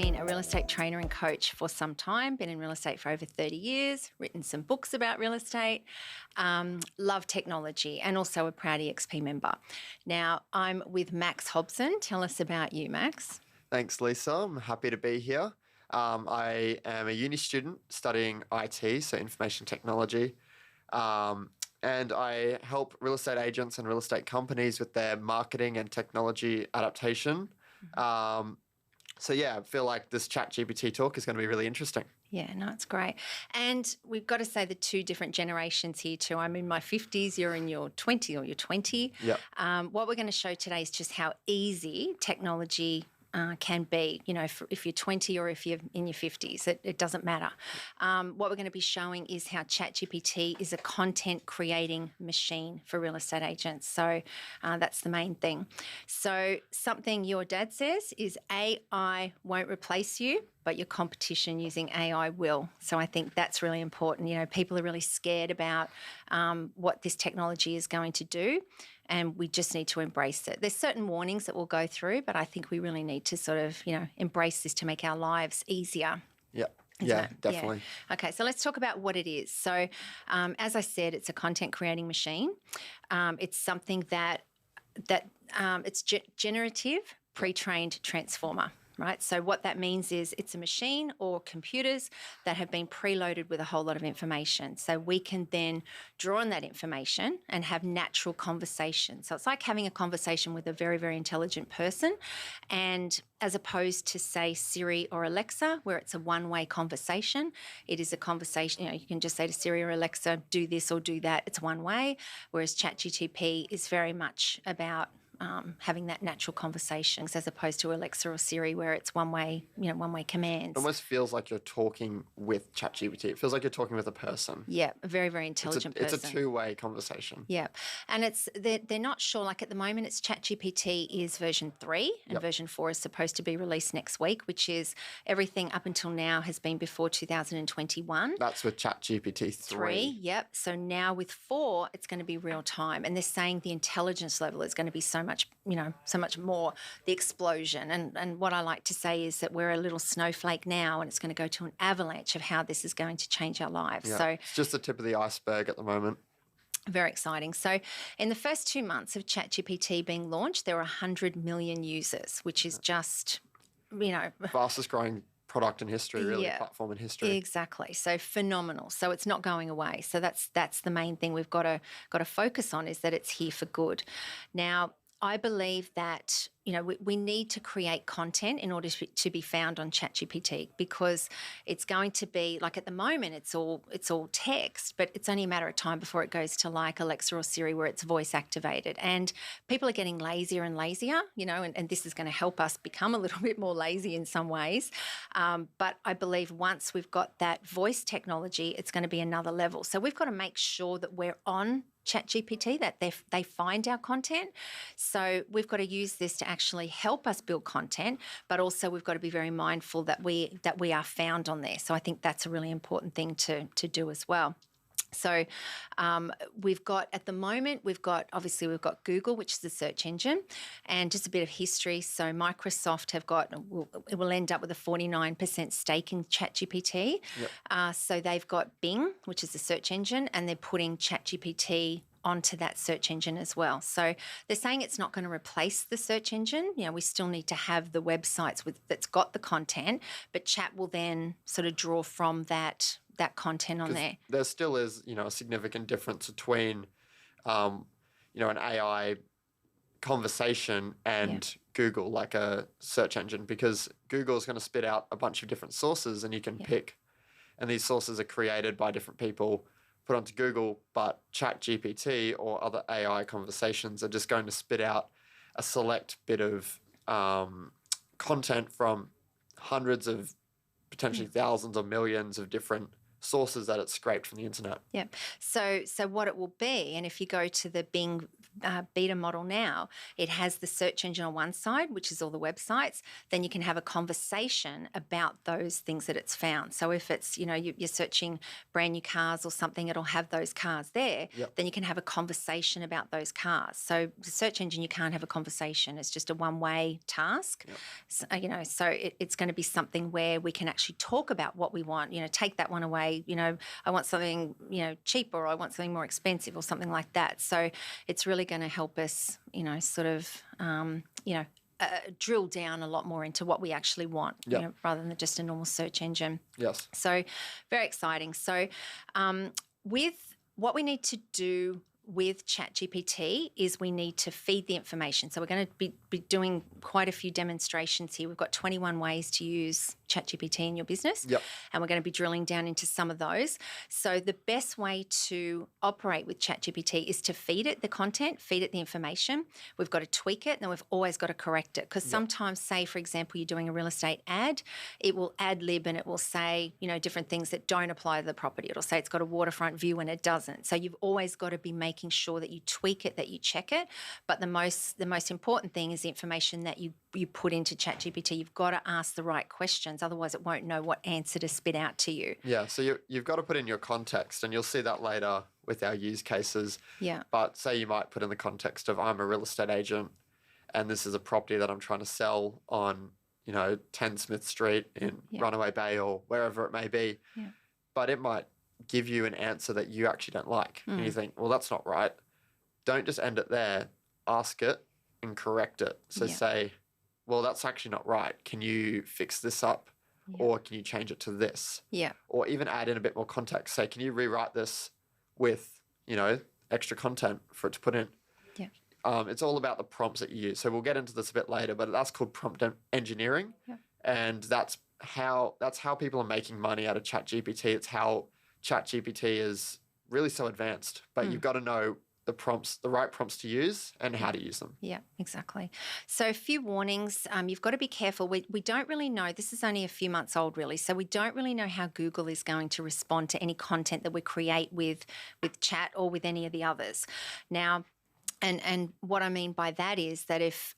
been a real estate trainer and coach for some time, been in real estate for over 30 years, written some books about real estate, love technology, and also a proud EXP member. Now, I'm with Max Hobson. Tell us about you, Max. Thanks, Lisa. I'm happy to be here. I am a uni student studying IT, so information technology, and I help real estate agents and real estate companies with their marketing and technology adaptation. I feel like this ChatGPT talk is going to be really interesting. Yeah, no, it's great. And we've got to say the two different generations here too. I'm in my 50s, you're in your 20 or you're 20. Yep. What we're going to show today is just how easy technology can be, if you're 20 or if you're in your 50s, it doesn't matter. What we're going to be showing is how ChatGPT is a content creating machine for real estate agents. So that's the main thing. So something your dad says is AI won't replace you, but your competition using AI will. So I think that's really important. People are really scared about what this technology is going to do, and we just need to embrace it. There's certain warnings that we'll go through, but I think we really need to sort of, embrace this to make our lives easier. Yep. Yeah, definitely. Yeah. Okay, so let's talk about what it is. So as I said, it's a content creating machine. It's something that it's generative, pre-trained transformer. Right? So what that means is it's a machine or computers that have been preloaded with a whole lot of information. So we can then draw on that information and have natural conversation. So it's like having a conversation with a very, very intelligent person, and as opposed to, say, Siri or Alexa, where it's a one-way conversation. It is a conversation, you can just say to Siri or Alexa, do this or do that. It's one way, whereas ChatGPT is very much about having that natural conversation as opposed to Alexa or Siri where it's one-way commands. It almost feels like you're talking with ChatGPT. It feels like you're talking with a person. Yeah, a very, very intelligent person. It's a two-way conversation. Yeah, and they're not sure. Like at the moment, it's ChatGPT is version 3 and version 4 is supposed to be released next week, which is everything up until now has been before 2021. That's with ChatGPT 3. Yep. So now with 4, it's going to be real time, and they're saying the intelligence level is going to be so much more, the explosion. And what I like to say is that we're a little snowflake now, and it's going to go to an avalanche of how this is going to change our lives. Yeah. So it's just the tip of the iceberg at the moment. Very exciting. So in the first 2 months of ChatGPT being launched, there were 100 million users, which is just, fastest growing product in history, really, platform in history. Exactly. So phenomenal. So it's not going away. So that's the main thing we've got to focus on, is that it's here for good. Now, I believe that, we need to create content in order to be found on ChatGPT, because it's going to be like at the moment it's all text, but it's only a matter of time before it goes to like Alexa or Siri where it's voice activated. And people are getting lazier and lazier, and this is going to help us become a little bit more lazy in some ways. But I believe once we've got that voice technology, it's going to be another level. So we've got to make sure that we're on ChatGPT, that they find our content. So we've got to use this to actually help us build content, but also we've got to be very mindful that we are found on there. So I think that's a really important thing to do as well. So we've got Google, which is the search engine, and just a bit of history. So Microsoft will end up with a 49% stake in ChatGPT. Yep. So they've got Bing, which is the search engine, and they're putting ChatGPT onto that search engine as well. So they're saying it's not going to replace the search engine. We still need to have the websites that's got the content, but Chat will then sort of draw from that content on there. There still is, a significant difference between, an AI conversation and Google, like a search engine, because Google is going to spit out a bunch of different sources and you can pick, and these sources are created by different people, put onto Google, but ChatGPT or other AI conversations are just going to spit out a select bit of content from hundreds of potentially thousands or millions of different sources that it's scraped from the internet. Yeah. So what it will be, and if you go to the Bing beta model now, it has the search engine on one side, which is all the websites. Then you can have a conversation about those things that it's found. So if it's, you're searching brand new cars or something, it'll have those cars there. Yep. Then you can have a conversation about those cars. So the search engine, you can't have a conversation. It's just a one-way task. Yep. So it's going to be something where we can actually talk about what we want. Take that one away. I want something, cheaper, or I want something more expensive, or something like that. So it's really going to help us, drill down a lot more into what we actually want, Yep. rather than just a normal search engine. Yes. So very exciting. So with what we need to do with ChatGPT is we need to feed the information. So we're going to be doing quite a few demonstrations here. We've got 21 ways to use ChatGPT in your business. Yep. And we're going to be drilling down into some of those. So the best way to operate with ChatGPT is to feed it the content, feed it the information. We've got to tweak it, and then we've always got to correct it. Because sometimes, say, for example, you're doing a real estate ad, it will ad lib and it will say, different things that don't apply to the property. It'll say it's got a waterfront view and it doesn't. So you've always got to be making sure that you tweak it, that you check it. But the most important thing is the information that you put into ChatGPT. You've got to ask the right questions. Otherwise, it won't know what answer to spit out to you. Yeah, so you've got to put in your context, and you'll see that later with our use cases. Yeah. But say you might put in the context of, I'm a real estate agent and this is a property that I'm trying to sell on, 10 Smith Street in Runaway Bay or wherever it may be. Yeah. But it might give you an answer that you actually don't like. And you think, well, that's not right. Don't just end it there. Ask it and correct it. So say, well, that's actually not right. Can you fix this up? Or can you change it to this? Yeah. Or even add in a bit more context. Say, can you rewrite this with, extra content for it to put in? Yeah. It's all about the prompts that you use. So we'll get into this a bit later, but that's called prompt engineering. Yeah. And that's how people are making money out of ChatGPT. It's how ChatGPT is really so advanced. But you've got to know the right prompts to use and how to use them. Yeah, exactly. So a few warnings. You've got to be careful. We don't really know. This is only a few months old, really. So we don't really know how Google is going to respond to any content that we create with Chat or with any of the others. Now, and what I mean by that is that if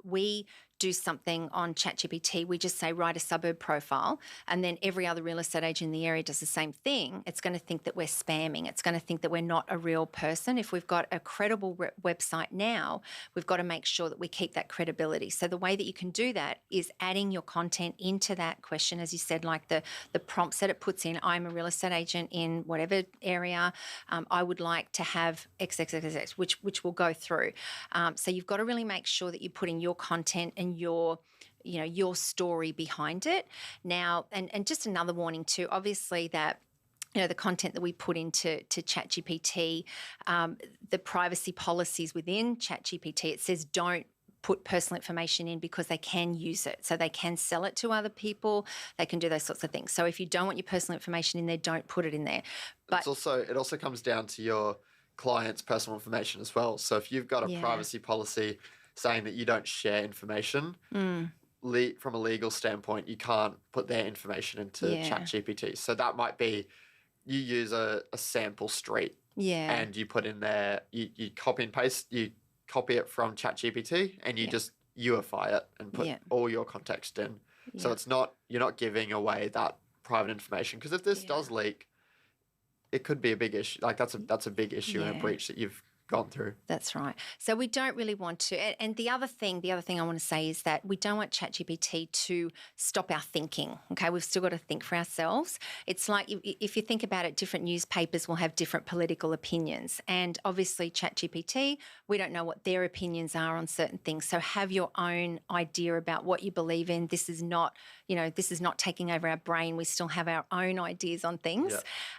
we do something on ChatGPT, we just say write a suburb profile, and then every other real estate agent in the area does the same thing, it's going to think that we're spamming. It's going to think that we're not a real person. If we've got a credible website now, we've got to make sure that we keep that credibility. So the way that you can do that is adding your content into that question, as you said, like the prompts that it puts in. I'm a real estate agent in whatever area. I would like to have XXXX, which we'll go through. So you've got to really make sure that you put in your content and your story behind it. Now, and just another warning too, obviously that the content that we put into ChatGPT, the privacy policies within ChatGPT, it says don't put personal information in because they can use it. So they can sell it to other people. They can do those sorts of things. So if you don't want your personal information in there, don't put it in there. But it also comes down to your client's personal information as well. So if you've got a privacy policy saying that you don't share information, from a legal standpoint, you can't put their information into ChatGPT. So that might be you use a sample street and you put in there, you copy and paste, you copy it from ChatGPT and you just UIfy it and put all your context in. So you're not giving away that private information, because if this does leak, it could be a big issue. Like that's a big issue and a breach that you've gone through. That's right. So we don't really want to. And the other thing I want to say is that we don't want ChatGPT to stop our thinking. Okay, we've still got to think for ourselves. It's like if you think about it, different newspapers will have different political opinions, and obviously ChatGPT, we don't know what their opinions are on certain things. So have your own idea about what you believe in. This is not taking over our brain. We still have our own ideas on things.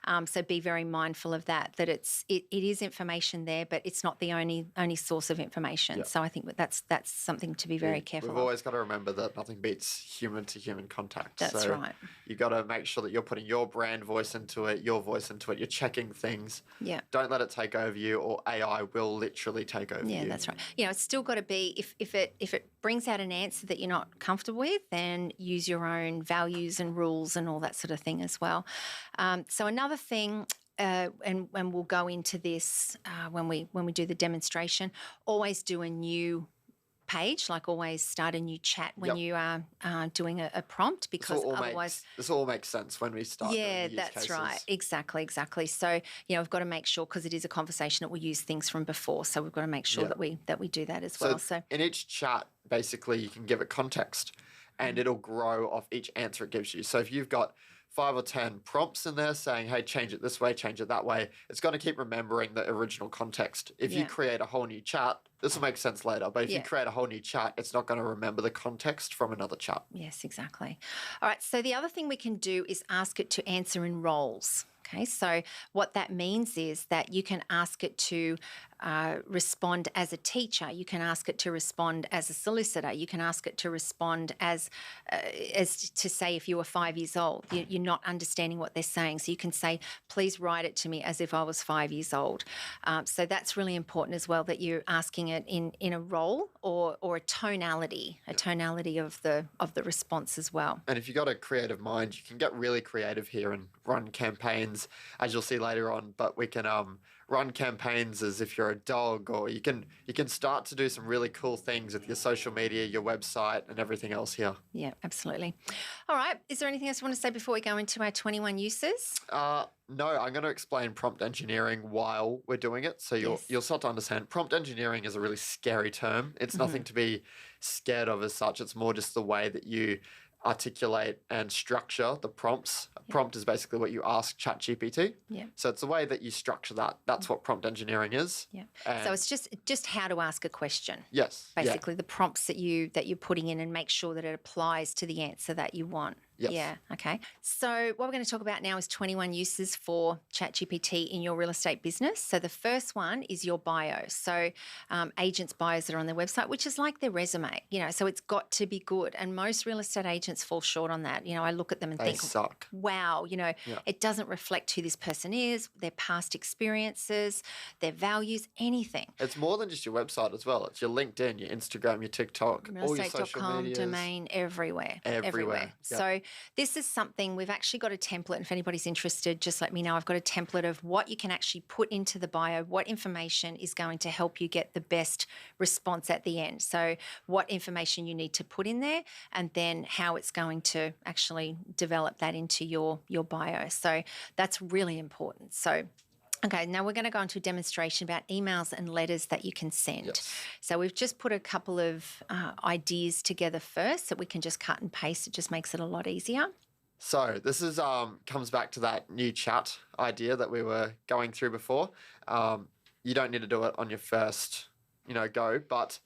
Yeah. So be very mindful of that. That it is information there, but it's not the only source of information. Yep. So I think that's something to be very careful We've of. always got to remember that nothing beats human-to-human contact. That's right. You got to make sure that you're putting your brand voice into it, your voice into it. You're checking things. Yeah. Don't let it take over you, or AI will literally take over you. Yeah, that's right. It's still got to be if it brings out an answer that you're not comfortable with, then use your own values and rules and all that sort of thing as well. So another thing, and we'll go into this when we do the demonstration, always do a new page, like always start a new chat when you are doing a prompt, because otherwise this all makes sense when we start doing the use that's cases. right, exactly. So we've got to make sure, because it is a conversation, that we'll use things from before, so we've got to make sure that we do that as well. So in each chat, basically you can give it context and it'll grow off each answer it gives you. So if you've got 5 or 10 prompts in there saying, hey, change it this way, change it that way, it's going to keep remembering the original context. If you create a whole new chat, this will make sense later, but if you create a whole new chat, it's not going to remember the context from another chat. Yes, exactly. All right, so the other thing we can do is ask it to answer in roles. Okay, so what that means is that you can ask it to respond as a teacher. You can ask it to respond as a solicitor. You can ask it to respond as to say, if you were 5 years old, you're not understanding what they're saying. So you can say, please write it to me as if I was 5 years old. So that's really important as well, that you're asking it in a role or a tonality, of the response as well. And if you've got a creative mind, you can get really creative here and run campaigns, as you'll see later on. But we can run campaigns as if you're a dog, or you can start to do some really cool things with your social media, your website, and everything else here. Yeah, absolutely. All right. Is there anything else you want to say before we go into our 21 uses? No, I'm going to explain prompt engineering while we're doing it, so you'll start to understand. Prompt engineering is a really scary term. It's nothing to be scared of as such. It's more just the way that you articulate and structure the prompts. A prompt is basically what you ask ChatGPT. Yeah. So it's the way that you structure that. That's what prompt engineering is. Yeah. So it's just how to ask a question. Yes. Basically, the prompts that you're putting in, and make sure that it applies to the answer that you want. Yes. Yeah. Okay. So what we're going to talk about now is 21 uses for ChatGPT in your real estate business. So the first one is your bio. So agents' bios that are on their website, which is like their resume, so it's got to be good. And most real estate agents fall short on that. I look at them and think, suck. Wow, it doesn't reflect who this person is, their past experiences, their values, anything. It's more than just your website as well. It's your LinkedIn, your Instagram, your TikTok, all your social medias. Domain, everywhere. Everywhere. Yep. So this is something, we've actually got a template. And if anybody's interested, just let me know. I've got a template of what you can actually put into the bio, what information is going to help you get the best response at the end. So what information you need to put in there, and then how it's going to actually develop that into your bio. So that's really important. So okay, now we're going to go into a demonstration about emails and letters that you can send. Yes. So we've just put a couple of ideas together first that we can just cut and paste. It just makes it a lot easier. So this is comes back to that new chat idea that we were going through before. You don't need to do it on your first, go, but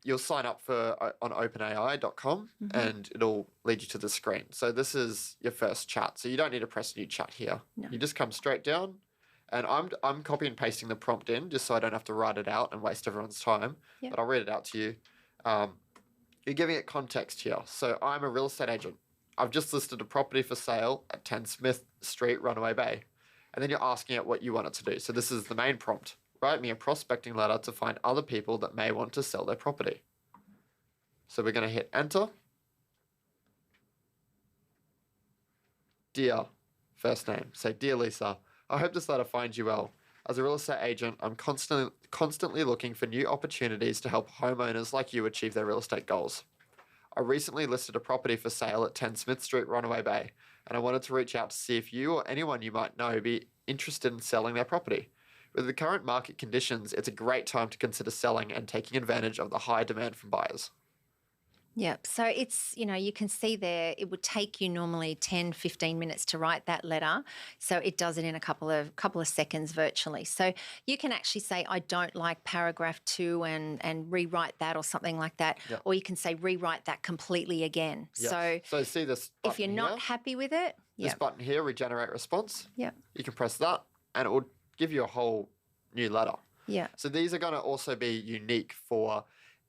you'll sign up on openai.com and it'll lead you to the screen. So this is your first chat. So you don't need to press new chat here. No. You just come straight down. And I'm copy and pasting the prompt in just so I don't have to write it out and waste everyone's time. Yep. But I'll read it out to you. You're giving it context here. So I'm a real estate agent. I've just listed a property for sale at 10 Smith Street, Runaway Bay. And then you're asking it what you want it to do. So this is the main prompt. Write me a prospecting letter to find other people that may want to sell their property. So we're going to hit enter. Dear, first name. Say, Dear Lisa, I hope this letter finds you well. As a real estate agent, I'm constantly looking for new opportunities to help homeowners like you achieve their real estate goals. I recently listed a property for sale at 10 Smith Street, Runaway Bay, and I wanted to reach out to see if you or anyone you might know be interested in selling their property. With the current market conditions, it's a great time to consider selling and taking advantage of the high demand from buyers. Yep. So it's, you can see there, it would take you normally 10, 15 minutes to write that letter. So it does it in a couple of seconds virtually. So you can actually say, I don't like paragraph 2 and rewrite that or something like that. Yep. Or you can say, rewrite that completely again. Yep. So see this button if you're not happy with it, this button here, regenerate response. Yep. You can press that and it will give you a whole new letter. Yeah. So these are going to also be unique for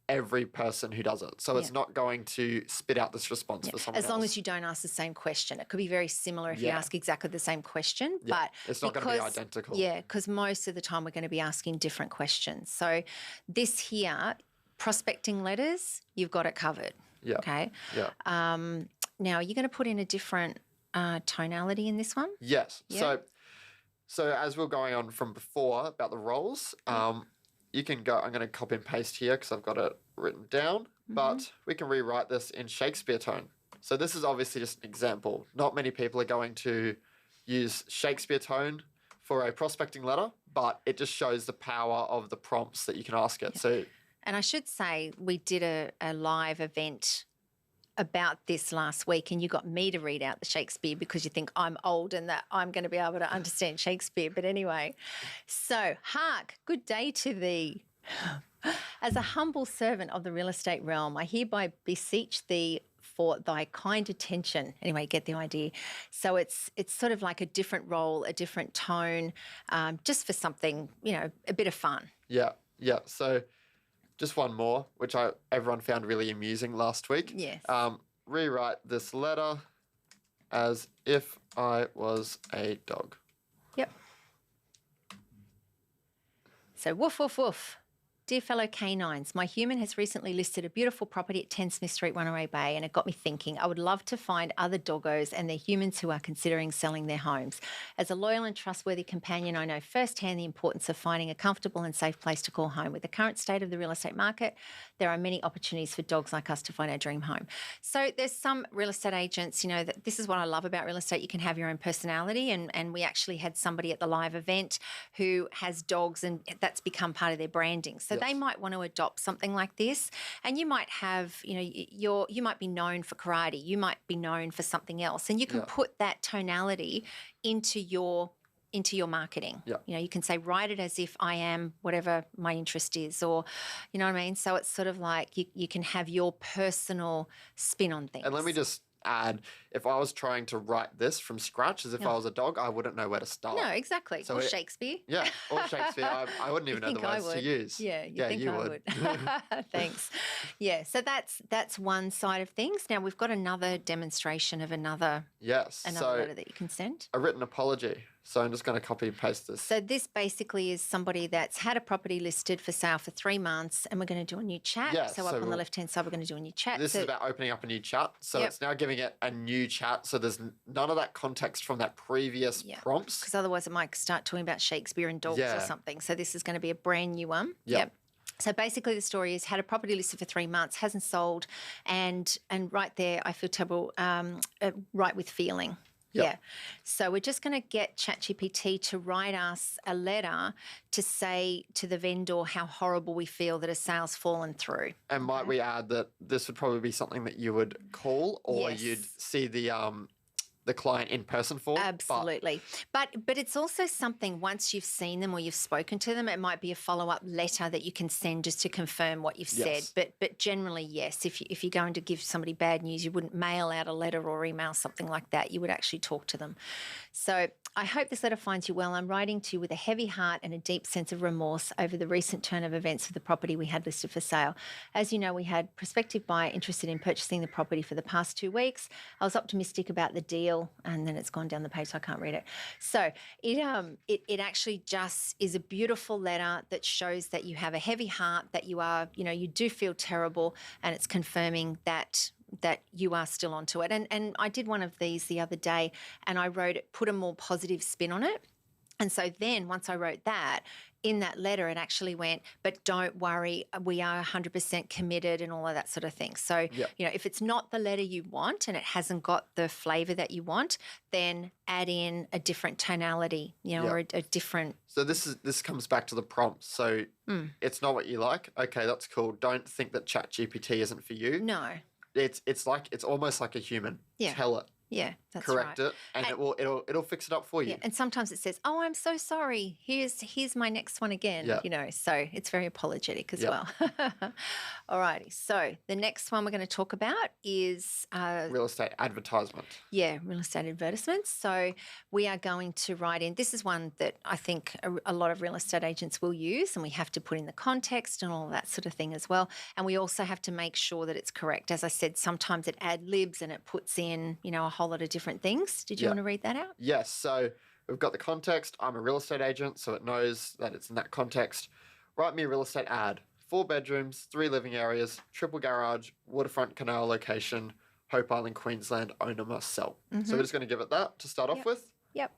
every person who does it. So it's not going to spit out this response for someone else. As long as you don't ask the same question. It could be very similar if you ask exactly the same question. But it's not going to be identical. Yeah, because most of the time we're going to be asking different questions. So this here prospecting letters, you've got it covered. Yeah. Okay. Yeah. Now, are you going to put in a different tonality in this one? Yes. Yeah. So as we're going on from before about the roles, you can go. I'm going to copy and paste here because I've got it written down. But we can rewrite this in Shakespeare tone. So this is obviously just an example. Not many people are going to use Shakespeare tone for a prospecting letter, but it just shows the power of the prompts that you can ask it. So, And I should say we did a live event about this last week, and you got me to read out the Shakespeare because you think I'm old and that I'm going to be able to understand Shakespeare. But anyway, so hark, good day to thee. As a humble servant of the real estate realm, I hereby beseech thee for thy kind attention. Anyway, get the idea. So it's sort of like a different role, a different tone, just for something, a bit of fun. yeah. So just one more, which everyone found really amusing last week. Yes. Rewrite this letter as if I was a dog. Yep. So woof, woof, woof. Dear fellow canines, my human has recently listed a beautiful property at 10 Smith Street, Whangarei Bay, and it got me thinking I would love to find other doggos and their humans who are considering selling their homes. As a loyal and trustworthy companion, I know firsthand the importance of finding a comfortable and safe place to call home. With the current state of the real estate market, there are many opportunities for dogs like us to find our dream home. So there's some real estate agents, that this is what I love about real estate. You can have your own personality, and we actually had somebody at the live event who has dogs, and that's become part of their branding. So they might want to adopt something like this, and you might have, you might be known for karate, you might be known for something else, and you can put that tonality into your marketing. Yeah. You can say, write it as if I am whatever my interest is, or, you know what I mean? So it's sort of like you can have your personal spin on things. And let me just add, if I was trying to write this from scratch as if I was a dog, I wouldn't know where to start. No, exactly. So or Shakespeare. Yeah, or Shakespeare. I wouldn't even know the words to use. Yeah, you would. Thanks. Yeah, so that's one side of things. Now we've got another demonstration of another letter that you can send. A written apology. So I'm just going to copy and paste this. So this basically is somebody that's had a property listed for sale for 3 months, and we're going to do a new chat. Yeah, so up on the left-hand side, we're going to do a new chat. This is about opening up a new chat. So it's now giving it a new chat. So there's none of that context from that previous prompts. Because otherwise it might start talking about Shakespeare and dogs or something. So this is going to be a brand new one. Yep. So basically the story is had a property listed for 3 months, hasn't sold, and right there I feel terrible, right with feeling. Yep. Yeah. So we're just going to get ChatGPT to write us a letter to say to the vendor how horrible we feel that a sale's fallen through. And might we add that this would probably be something that you would call or you'd see the client in person for? Absolutely. But it's also something, once you've seen them or you've spoken to them, it might be a follow-up letter that you can send just to confirm what you've said. But generally, yes, if you're going to give somebody bad news, you wouldn't mail out a letter or email something like that. You would actually talk to them. So I hope this letter finds you well. I'm writing to you with a heavy heart and a deep sense of remorse over the recent turn of events for the property we had listed for sale. As you know, we had prospective buyer interested in purchasing the property for the past 2 weeks. I was optimistic about the deal, and then it's gone down the page, so I can't read it. So it actually just is a beautiful letter that shows that you have a heavy heart, that you are, you do feel terrible, and it's confirming that you are still onto it. And I did one of these the other day, and I put a more positive spin on it. And so then once I wrote that, in that letter it actually went, but don't worry, we are 100% committed and all of that sort of thing. So, if it's not the letter you want and it hasn't got the flavour that you want, then add in a different tonality, or a different... So this comes back to the prompts. So it's not what you like. Okay, that's cool. Don't think that ChatGPT isn't for you. No. It's almost like a human. Yeah. Tell it. Yeah, that's correct right. it, and it'll fix it up for you. Yeah, and sometimes it says, "Oh, I'm so sorry. Here's my next one again." So it's very apologetic as well. Alrighty. So the next one we're going to talk about is real estate advertisement. Yeah, real estate advertisements. So we are going to write in. This is one that I think a lot of real estate agents will use, and we have to put in the context and all of that sort of thing as well. And we also have to make sure that it's correct. As I said, sometimes it ad libs and it puts in, a whole lot of different things. Did you want to read that out? Yes. So we've got the context. I'm a real estate agent, so it knows that it's in that context. Write me a real estate ad 4 bedrooms, 3 living areas, triple garage, waterfront canal location, Hope Island, Queensland, owner must sell. So we're just going to give it that to start off with. Yep.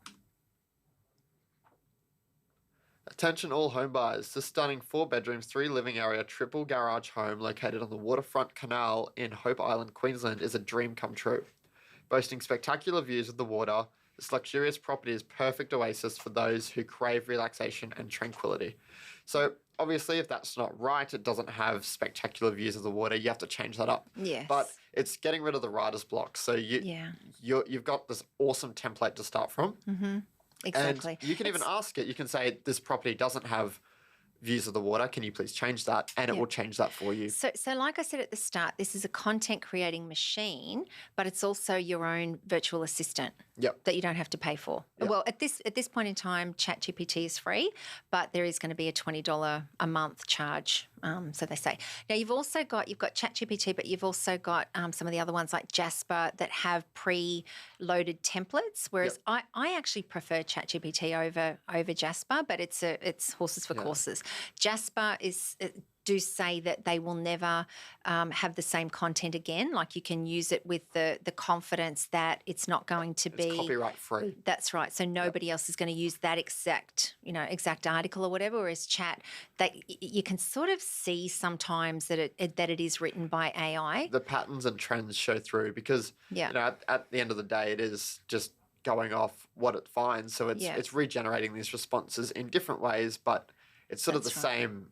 Attention all home buyers. This stunning 4 bedrooms, 3 living area, triple garage home located on the waterfront canal in Hope Island, Queensland is a dream come true. Boasting spectacular views of the water, this luxurious property is perfect oasis for those who crave relaxation and tranquility. So obviously if that's not right, it doesn't have spectacular views of the water, you have to change that up. Yes. But it's getting rid of the writer's block. So you've got this awesome template to start from. Mm-hmm. Exactly. And you can even ask it. You can say, this property doesn't have views of the water. Can you please change that? And it will change that for you. So like I said at the start, this is a content creating machine, but it's also your own virtual assistant that you don't have to pay for. Well, at this point in time, ChatGPT is free, but there is going to be a $20 a month charge. So they say. Now you've got ChatGPT, but you've also got some of the other ones like Jasper that have pre-loaded templates. Whereas I actually prefer ChatGPT over Jasper, but it's horses for courses. Jasper do say that they will never have the same content again. Like you can use it with the confidence that it's not going to be copyright free. That's right. So nobody else is going to use that exact article or whatever. Whereas Chat, that you can sort of see sometimes that it is written by AI. The patterns and trends show through because at the end of the day, it is just going off what it finds. So it's regenerating these responses in different ways, but it's sort of the same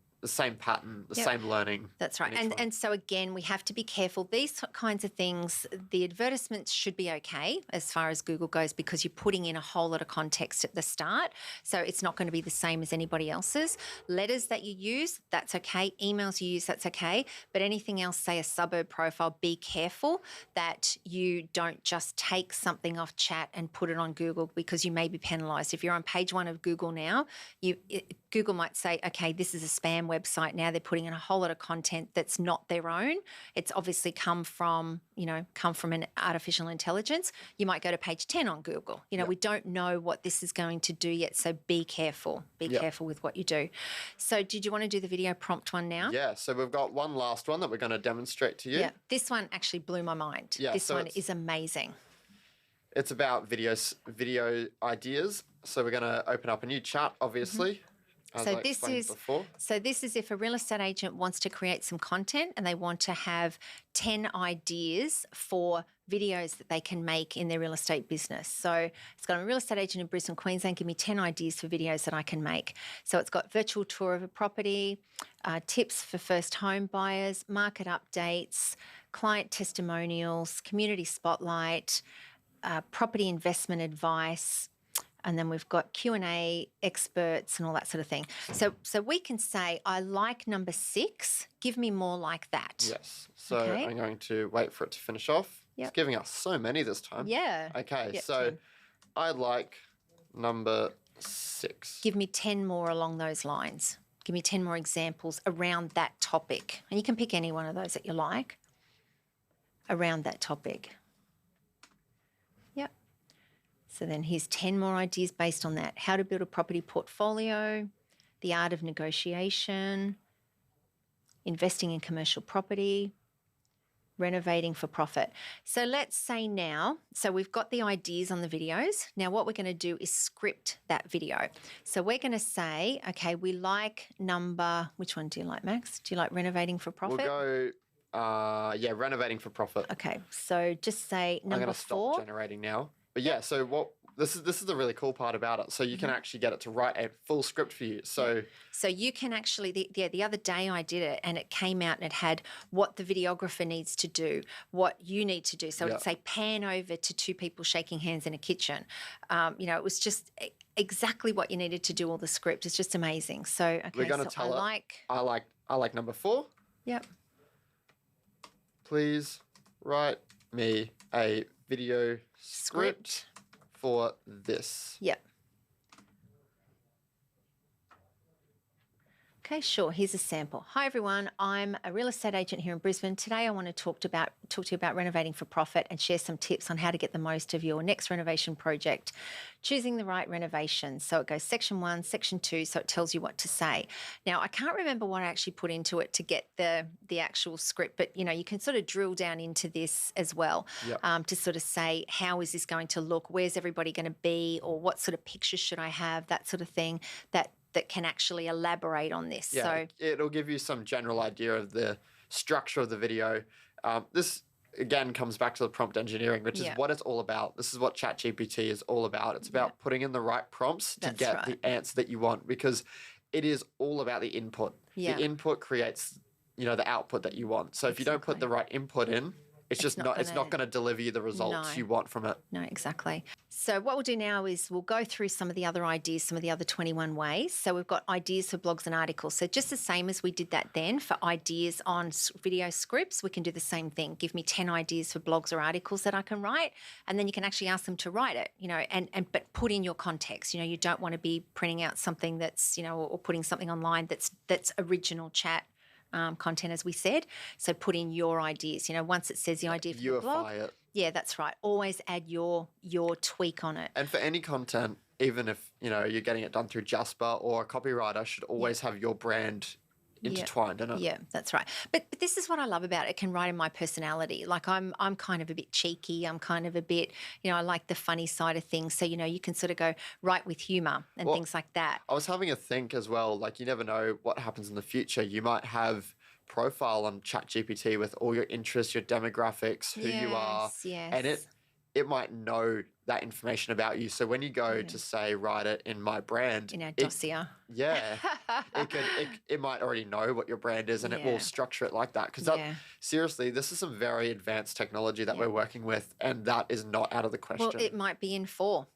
pattern, the same learning. That's right. And so again, we have to be careful. These kinds of things, the advertisements should be okay as far as Google goes because you're putting in a whole lot of context at the start. So it's not going to be the same as anybody else's. Letters that you use, that's okay. Emails you use, that's okay. But anything else, say a suburb profile, be careful that you don't just take something off Chat and put it on Google because you may be penalised. If you're on page 1 of Google now, Google might say, okay, this is a spam website now. They're putting in a whole lot of content that's not their own. It's obviously come from an artificial intelligence. You might go to page 10 on Google. We don't know what this is going to do yet, so be careful. Be careful with what you do. So did you want to do the video prompt one now? Yeah, so we've got one last one that we're going to demonstrate to you. Yeah, this one actually blew my mind. Yeah, this one is amazing. It's about video ideas. So we're going to open up a new chat, obviously. So this is if a real estate agent wants to create some content and they want to have 10 ideas for videos that they can make in their real estate business. So it's got a real estate agent in Brisbane, Queensland, give me 10 ideas for videos that I can make. So it's got virtual tour of a property, tips for first home buyers, market updates, client testimonials, community spotlight, property investment advice, and then we've got Q&A, experts and all that sort of thing. So we can say, I like number 6. Give me more like that. Yes. So I'm going to wait for it to finish off. Yep. It's giving us so many this time. Yeah. Okay. Yep, so 10. I like number 6. Give me 10 more along those lines. Give me 10 more examples around that topic. And you can pick any one of those that you like around that topic. So then here's 10 more ideas based on that. How to build a property portfolio, the art of negotiation, investing in commercial property, renovating for profit. So let's say now, so we've got the ideas on the videos. Now what we're going to do is script that video. So we're going to say, okay, we like which one do you like, Max? Do you like renovating for profit? We'll go, renovating for profit. Okay, so just say number 4. I'm going to stop generating now. But so this is the really cool part about it. So you can actually get it to write a full script for you. So you can actually, the other day I did it and it came out and it had what the videographer needs to do, what you need to do. So it'd say pan over to 2 people shaking hands in a kitchen. It was just exactly what you needed to do, all the script. It's just amazing. So, okay, we're going to tell it, I like number 4. Yep. Please write me a video script for this. Yep. Okay, sure. Here's a sample. Hi everyone, I'm a real estate agent here in Brisbane. Today I want to talk to you about renovating for profit and share some tips on how to get the most of your next renovation project. Choosing the right renovation. So it goes section 1, section 2, so it tells you what to say. Now, I can't remember what I actually put into it to get the actual script, but you can sort of drill down into this as well, Yep. to sort of say, how is this going to look? Where's everybody going to be? Or what sort of pictures should I have? That sort of thing that can actually elaborate on this. Yeah, So it'll give you some general idea of the structure of the video. This again comes back to the prompt engineering, which is Yeah. what it's all about. This is what ChatGPT is all about. It's about putting in the right prompts to That's get right. the answer that you want, because it is all about the input. Yeah. The input creates, the output that you want. So if you don't put the right input in, it's not going to deliver you the results No. you want from it. No, exactly. So what we'll do now is we'll go through some of the other ideas, some of the other 21 ways. So we've got ideas for blogs and articles. So just the same as we did that then for ideas on video scripts, we can do the same thing. Give me 10 ideas for blogs or articles that I can write, and then you can actually ask them to write it, but put in your context. You don't want to be printing out something that's, or putting something online that's original chat content, as we said. So put in your ideas. Once it says the idea for the blog, Viewify it. yeah, that's right. Always add your tweak on it. And for any content, even if you're getting it done through Jasper, or a copywriter should always have your brand intertwined in it. Yeah, that's right. But this is what I love about it. It can write in my personality. Like I'm kind of a bit cheeky. I'm kind of a bit, I like the funny side of things. So, you can sort of go right with humor and things like that. I was having a think as well, like you never know what happens in the future. You might have profile on ChatGPT with all your interests, your demographics, who you are. Yes. And it might know that information about you. So when you go to say, write it in my brand. In our dossier. Yeah. it might already know what your brand is, and it will structure it like that. Because seriously, this is some very advanced technology that we're working with, and that is not out of the question. Well, it might be in 4,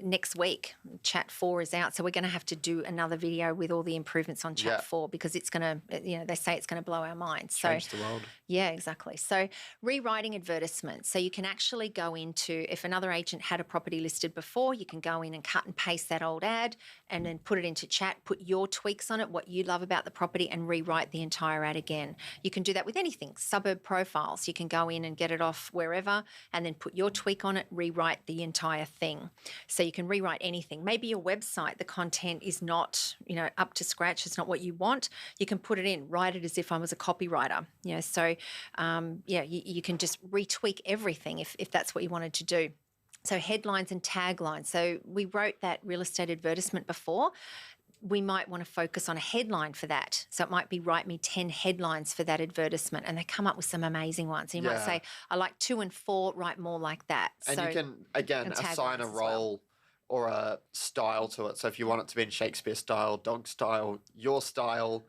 next week. Chat 4 is out. So we're going to have to do another video with all the improvements on Chat 4, because it's going to, they say it's going to blow our minds. Change the world. Yeah, exactly. So rewriting advertisements. So you can actually go into, if another agent had a property listed before, you can go in and cut and paste that old ad and then put it into Chat, put your tweaks on it, what you love about the property, and rewrite the entire ad again. You can do that with anything. Suburb profiles. You can go in and get it off wherever and then put your tweak on it, rewrite the entire thing. So you can rewrite anything. Maybe your website, the content is not, up to scratch. It's not what you want. You can put it in, write it as if I was a copywriter. So you can just retweak everything if that's what you wanted to do. So headlines and taglines. So we wrote that real estate advertisement before. We might want to focus on a headline for that. So it might be write me 10 headlines for that advertisement, and they come up with some amazing ones. And you might say, I like 2 and 4, write more like that. And you can, again, assign a role or a style to it. So if you want it to be in Shakespeare style, dog style, your style,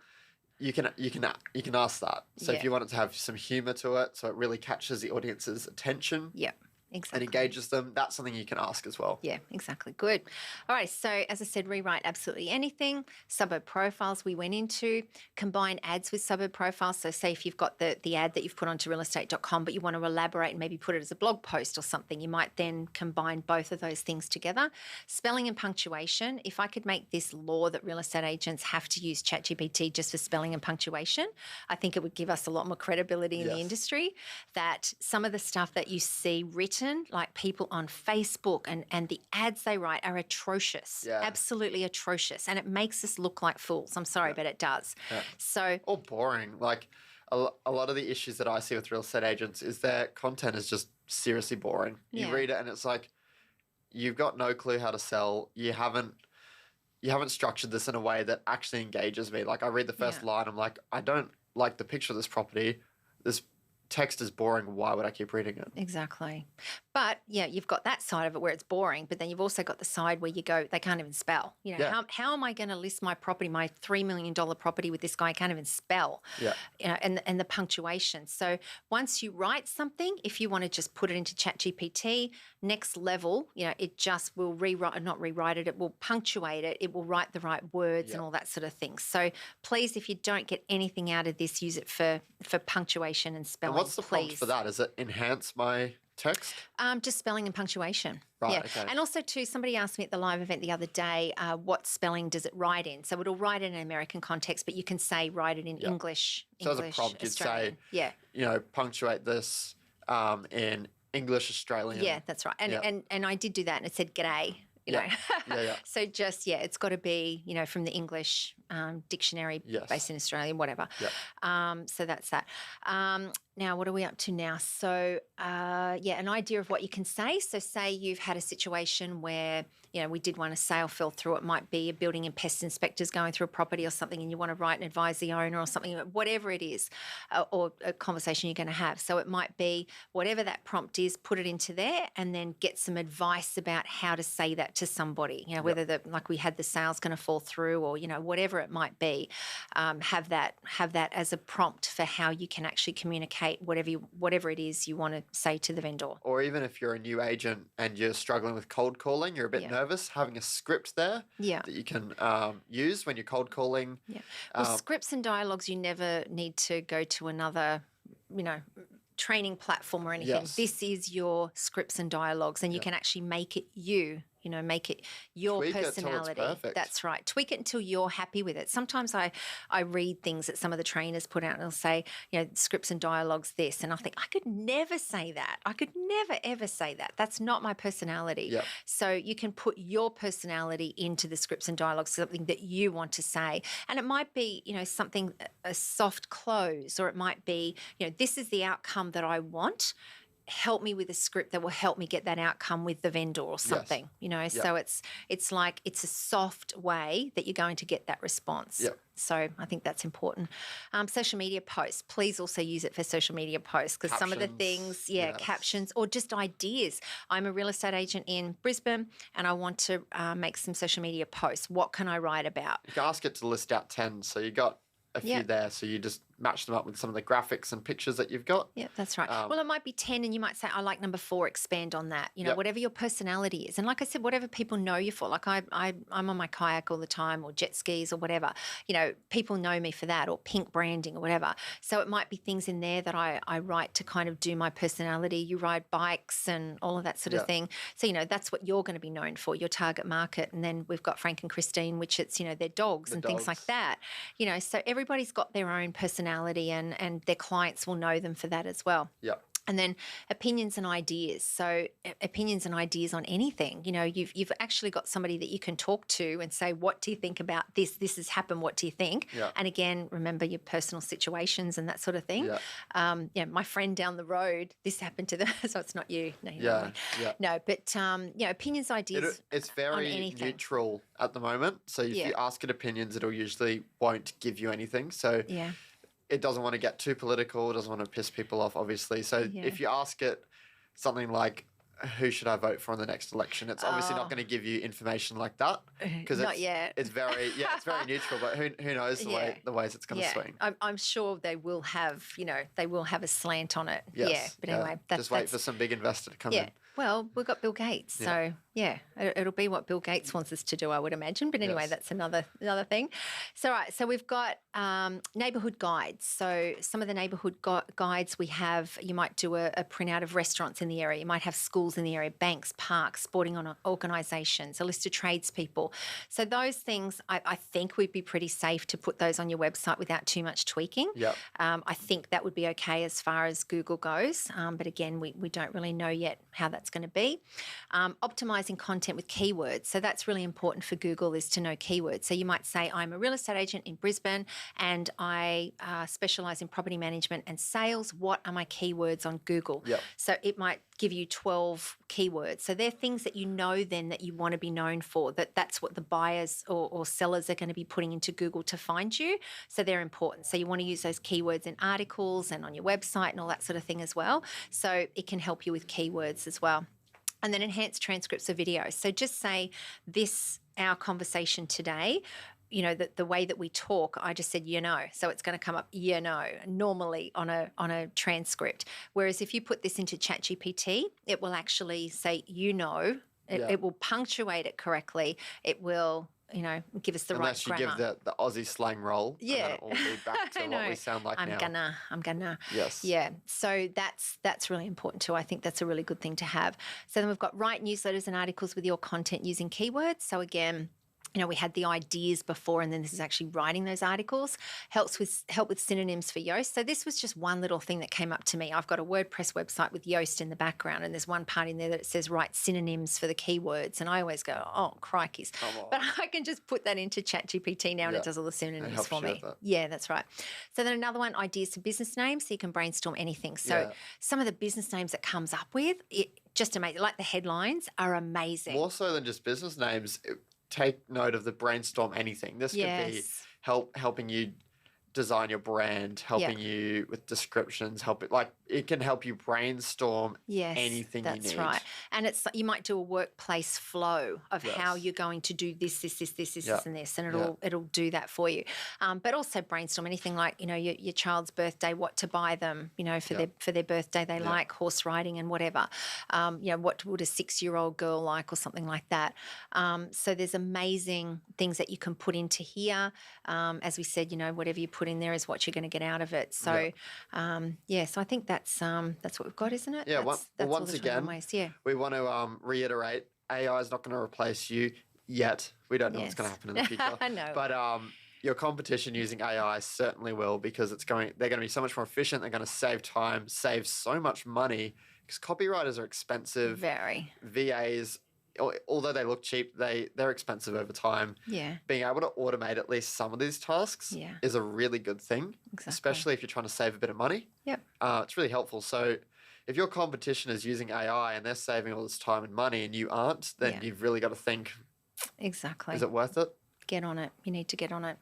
you can ask that. So if you want it to have some humor to it, so it really catches the audience's attention. Yeah. Exactly. And engages them, that's something you can ask as well. Yeah, exactly. Good. All right. So as I said, rewrite absolutely anything. Suburb profiles we went into. Combine ads with suburb profiles. So say if you've got the ad that you've put onto realestate.com, but you want to elaborate and maybe put it as a blog post or something, you might then combine both of those things together. Spelling and punctuation. If I could make this law that real estate agents have to use ChatGPT just for spelling and punctuation, I think it would give us a lot more credibility in the industry, that some of the stuff that you see written, like people on Facebook and the ads they write are atrocious, absolutely atrocious. And it makes us look like fools. I'm sorry, but it does. Yeah. So, or boring. Like a lot of the issues that I see with real estate agents is their content is just seriously boring. You read it and it's like, you've got no clue how to sell. You haven't structured this in a way that actually engages me. Like I read the first line, I'm like, I don't like the picture of this property. This text is boring. Why would I keep reading it? Exactly. But you've got that side of it where it's boring, but then you've also got the side where you go, they can't even spell. How am I going to list my property, my $3 million property with this guy? I can't even spell. Yeah. And the punctuation. So once you write something, if you want to just put it into ChatGPT, next level, it just will not rewrite it, it will punctuate it, it will write the right words and all that sort of thing. So please, if you don't get anything out of this, use it for punctuation and spelling. And what's the prompt for that? Is it enhance my text? Just spelling and punctuation. Right, Yeah. okay. And also, too, somebody asked me at the live event the other day, what spelling does it write in? So it'll write in an American context, but you can say write it in Yep. English. So as a English, prompt, you'd say, Australian. Yeah. punctuate this in English Australian. Yeah, that's right. And Yep. and I did do that, and it said g'day. Yeah. Yeah. So just, it's got to be, from the English dictionary Yes. based in Australia, whatever. Yep. So that's that. Now, what are we up to now? So, an idea of what you can say. So say you've had a situation where, we did want a sale fell through. It might be a building and pest inspectors going through a property or something, and you want to write and advise the owner or something, whatever it is, or a conversation you're going to have. So it might be whatever that prompt is, put it into there and then get some advice about how to say that to somebody, whether like we had the sale's going to fall through or, whatever it might be, have that as a prompt for how you can actually communicate whatever it is you want to say to the vendor. Or even if you're a new agent and you're struggling with cold calling, you're a bit nervous, having a script there that you can use when you're cold calling. Yeah. Well, scripts and dialogues, you never need to go to another, training platform or anything. Yes. This is your scripts and dialogues, and you can actually make it you. Make it your Tweak it till personality. it's perfect. That's right. Tweak it until you're happy with it. Sometimes I read things that some of the trainers put out and they'll say, scripts and dialogues this. And I think, I could never say that. I could never, ever say that. That's not my personality. Yep. So you can put your personality into the scripts and dialogues, something that you want to say. And it might be, something, a soft close, or it might be, this is the outcome that I want. Help me with a script that will help me get that outcome with the vendor or something, So it's like it's a soft way that you're going to get that response. Yep. So I think that's important. Social media posts, please also use it for social media posts, because some of the things, captions or just ideas. I'm a real estate agent in Brisbane and I want to make some social media posts. What can I write about? You can ask it to list out 10. So you got a few there. So you just match them up with some of the graphics and pictures that you've got. Yeah, that's right. Well, it might be 10 and you might say, I like number 4, expand on that, whatever your personality is. And like I said, whatever people know you for, like I'm on my kayak all the time or jet skis or whatever, people know me for that, or pink branding or whatever. So it might be things in there that I write to kind of do my personality. You ride bikes and all of that sort of thing. So, that's what you're going to be known for, your target market. And then we've got Frank and Christine, which it's, their dogs and things like that. So everybody's got their own personality and their clients will know them for that as well. Yeah. And then opinions and ideas. So opinions and ideas on anything. You've actually got somebody that you can talk to and say, what do you think about this? This has happened. What do you think? Yeah. And again, remember your personal situations and that sort of thing. Yeah. My friend down the road, this happened to them. So it's not you. No, Yeah. No, but opinions, ideas. It's very neutral at the moment. So if you ask it opinions, it'll usually won't give you anything. So it doesn't want to get too political. It doesn't want to piss people off, obviously. So if you ask it something like, who should I vote for in the next election? It's obviously not going to give you information like that, because it's very it's very neutral. But who knows the ways it's going to swing? I'm sure they will have a slant on it. Yes. But anyway, just wait for some big investor to come in. Well, we've got Bill Gates, so it'll be what Bill Gates wants us to do, I would imagine. But anyway, that's another thing. So so we've got neighbourhood guides. So some of the neighbourhood guides we have, you might do a printout of restaurants in the area. You might have schools in the area, banks, parks, sporting organisations, a list of tradespeople. So those things, I think we'd be pretty safe to put those on your website without too much tweaking. Yep. I think that would be okay as far as Google goes. But again, we don't really know yet how that's going to be. Optimizing content with keywords. So that's really important for Google, is to know keywords. So you might say, I'm a real estate agent in Brisbane and I specialise in property management and sales. What are my keywords on Google? Yep. So it might give you 12 keywords. So they're things that then that you want to be known for, that's what the buyers or sellers are going to be putting into Google to find you. So they're important. So you want to use those keywords in articles and on your website and all that sort of thing as well. So it can help you with keywords as well. And then enhanced transcripts of videos. So just say our conversation today, the way that we talk, I just said, so it's going to come up, normally on a transcript. Whereas if you put this into ChatGPT, it will actually say, it will punctuate it correctly. It will give us the Unless right you grammar. give the Aussie slang roll, and then Yeah. it will be back to I what we know. sound like I'm now. gonna. Yes. Yeah. So that's really important too. I think that's a really good thing to have. So then we've got write newsletters and articles with your content using keywords. So again, we had the ideas before, and then this is actually writing those articles. Help with synonyms for Yoast. So this was just one little thing that came up to me. I've got a WordPress website with Yoast in the background, and there's one part in there that it says write synonyms for the keywords, and I always go, oh crikeys! Come on. But I can just put that into ChatGPT now, and Yeah. it does all the synonyms helps for you me. with that. Yeah, that's right. So then another one, ideas for business names, so you can brainstorm anything. So Yeah. some of the business names it comes up with, just amazing. Like the headlines are amazing. More so than just business names, take note of the brainstorm anything. This could be Yes. helping you design your brand, helping you with descriptions, it can help you brainstorm Yes, anything you need. that's right. And it's you might do a workplace flow of how Yes. you're going to do this, Yeah. and this, and it'll do that for you. But also brainstorm anything like your child's birthday, what to buy them, for their birthday they like horse riding and whatever. What would a 6-year-old girl like or something like that. So there's amazing things that you can put into here. As we said, whatever you put in there is what you're going to get out of it. So so I think that's what we've got, isn't it? Yeah, that's well, all once the 21 again, ways. Yeah. we want to reiterate, AI is not going to replace you yet. We don't know what's going to happen in the future. I know. But your competition using AI certainly will, because they're going to be so much more efficient. They're going to save time, save so much money, because copywriters are expensive. Very. VAs, although they look cheap, they're expensive over time. Yeah. Being able to automate at least some of these tasks is a really good thing, Exactly. especially if you're trying to save a bit of money. Yep. It's really helpful. So if your competition is using AI and they're saving all this time and money and you aren't, then you've really got to think, Exactly. is it worth it? Get on it. You need to get on it.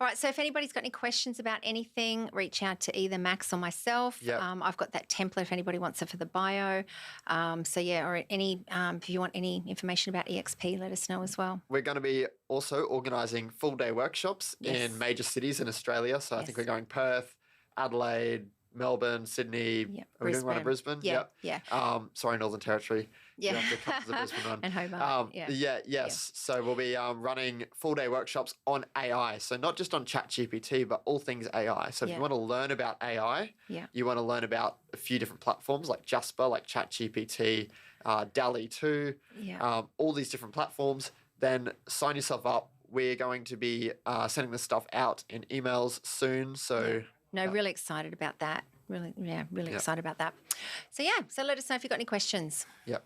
All right. So if anybody's got any questions about anything, reach out to either Max or myself. Yep. I've got that template if anybody wants it for the bio. Or if you want any information about EXP, let us know as well. We're going to be also organising full-day workshops in major cities in Australia. So I think we're going Perth, Adelaide, Melbourne, Sydney. Are we doing one in Brisbane? Yeah. Yeah. Sorry, Northern Territory. Yeah. You have to come to the Brisbane one. And Hobart. Yes. So we'll be running full-day workshops on AI. So not just on ChatGPT, but all things AI. So if you want to learn about AI, you want to learn about a few different platforms like Jasper, like ChatGPT, DALL-E 2, all these different platforms, then sign yourself up. We're going to be sending this stuff out in emails soon. So really excited about that. Really excited about that. So let us know if you've got any questions. Yep.